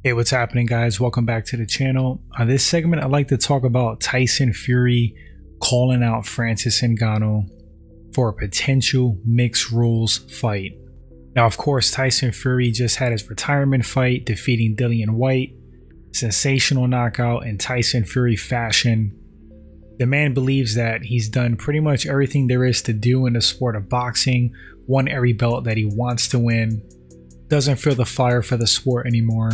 Hey, what's happening, guys? Welcome back to the channel. On this segment, I'd like to talk about Tyson Fury calling out Francis Ngannou for a potential mixed rules fight. Now, of course, Tyson Fury just had his retirement fight, defeating Dillian Whyte. Sensational knockout in Tyson Fury fashion. The man believes that he's done pretty much everything there is to do in the sport of boxing, won every belt that he wants to win, doesn't feel the fire for the sport anymore,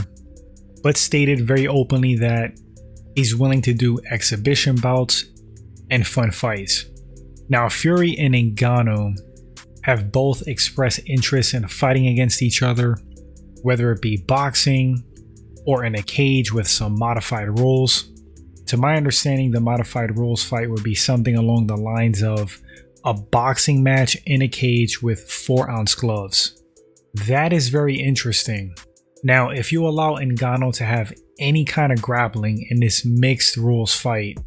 but stated very openly that he's willing to do exhibition bouts and fun fights. Now, Fury and Ngannou have both expressed interest in fighting against each other, whether it be boxing or in a cage with some modified rules. To my understanding, the modified rules fight would be something along the lines of a boxing match in a cage with 4-ounce gloves. That is very interesting. Now, if you allow Ngannou to have any kind of grappling in this mixed rules fight,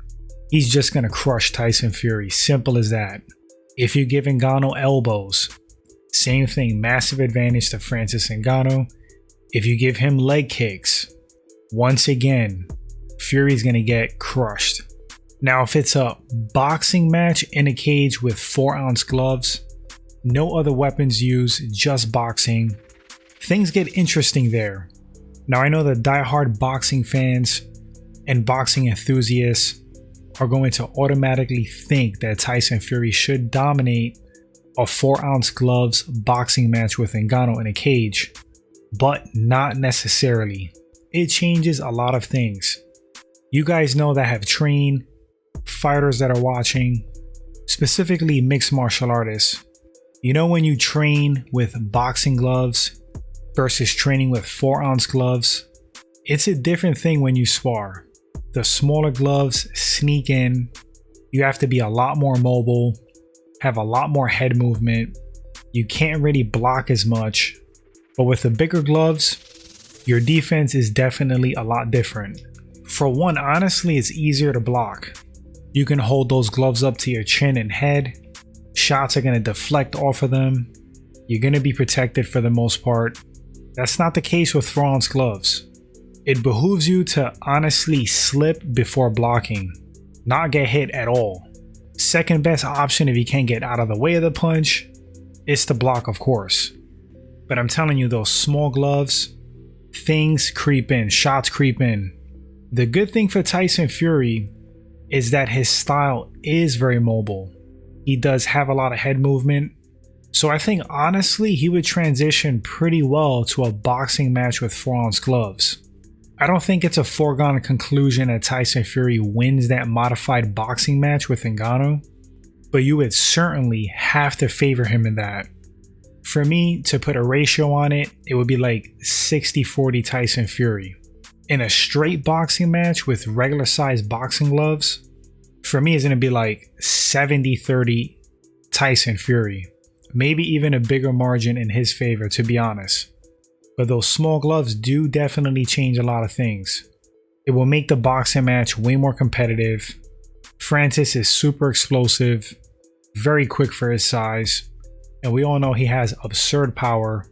he's just going to crush Tyson Fury. Simple as that. If you give Ngannou elbows, same thing, massive advantage to Francis Ngannou. If you give him leg kicks, once again, Fury's going to get crushed. Now, if it's a boxing match in a cage with 4-ounce gloves, no other weapons used, just boxing, things get interesting there. Now, I know that die-hard boxing fans and boxing enthusiasts are going to automatically think that Tyson Fury should dominate a 4-ounce gloves boxing match with Ngannou in a cage, but not necessarily. It changes a lot of things. You guys know that have trained, fighters that are watching, specifically mixed martial artists. You know, when you train with boxing gloves versus training with 4-ounce gloves, it's a different thing when you spar. The smaller gloves sneak in, you have to be a lot more mobile, have a lot more head movement, you can't really block as much, but with the bigger gloves, your defense is definitely a lot different. For one, honestly, it's easier to block. You can hold those gloves up to your chin and head, shots are going to deflect off of them, you're going to be protected for the most part. That's not the case with 4-ounce gloves. It behooves you to honestly slip before blocking, not get hit at all. Second best option if you can't get out of the way of the punch is to block, of course. But I'm telling you, those small gloves, things creep in, shots creep in. The good thing for Tyson Fury is that his style is very mobile. He does have a lot of head movement. So I think honestly he would transition pretty well to a boxing match with 4-ounce gloves. I don't think it's a foregone conclusion that Tyson Fury wins that modified boxing match with Ngannou, but you would certainly have to favor him in that. For me, to put a ratio on it, it would be like 60-40 Tyson Fury. In a straight boxing match with regular sized boxing gloves, for me it's going to be like 70-30 Tyson Fury. Maybe even a bigger margin in his favor, to be honest. But those small gloves do definitely change a lot of things. It will make the boxing match way more competitive. Francis is super explosive, very quick for his size, and we all know he has absurd power.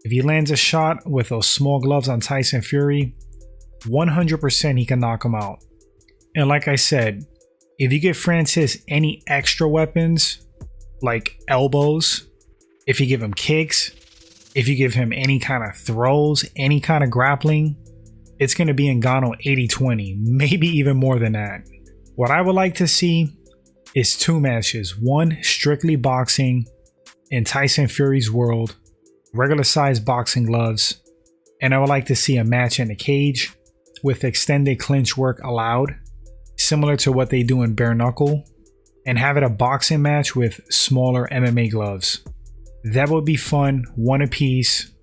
If he lands a shot with those small gloves on Tyson Fury, 100% he can knock him out. And like I said, if you give Francis any extra weapons, like elbows, if you give him kicks, if you give him any kind of throws, any kind of grappling, it's going to be Ngannou 80-20, maybe even more than that. What I would like to see is 2 matches. One, strictly boxing in Tyson Fury's world, regular sized boxing gloves, and I would like to see a match in a cage with extended clinch work allowed, similar to what they do in bare knuckle, and have it a boxing match with smaller MMA gloves. That would be fun, one apiece.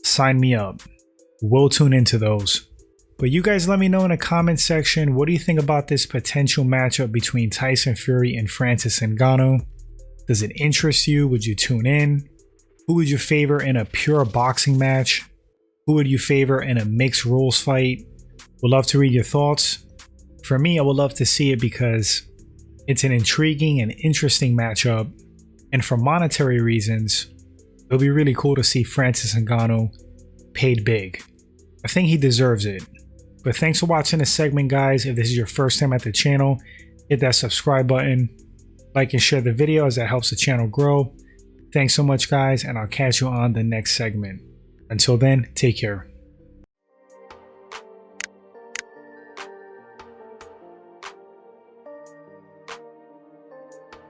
Sign me up. We'll tune into those. But you guys let me know in the comment section, what do you think about this potential matchup between Tyson Fury and Francis Ngannou? Does it interest you? Would you tune in? Who would you favor in a pure boxing match? Who would you favor in a mixed rules fight? Would love to read your thoughts. For me, I would love to see it because it's an intriguing and interesting matchup, and for monetary reasons, it'll be really cool to see Francis Ngannou paid big. I think he deserves it. But thanks for watching this segment, guys. If this is your first time at the channel, hit that subscribe button, like and share the video, as that helps the channel grow. Thanks so much, guys, and I'll catch you on the next segment. Until then, take care.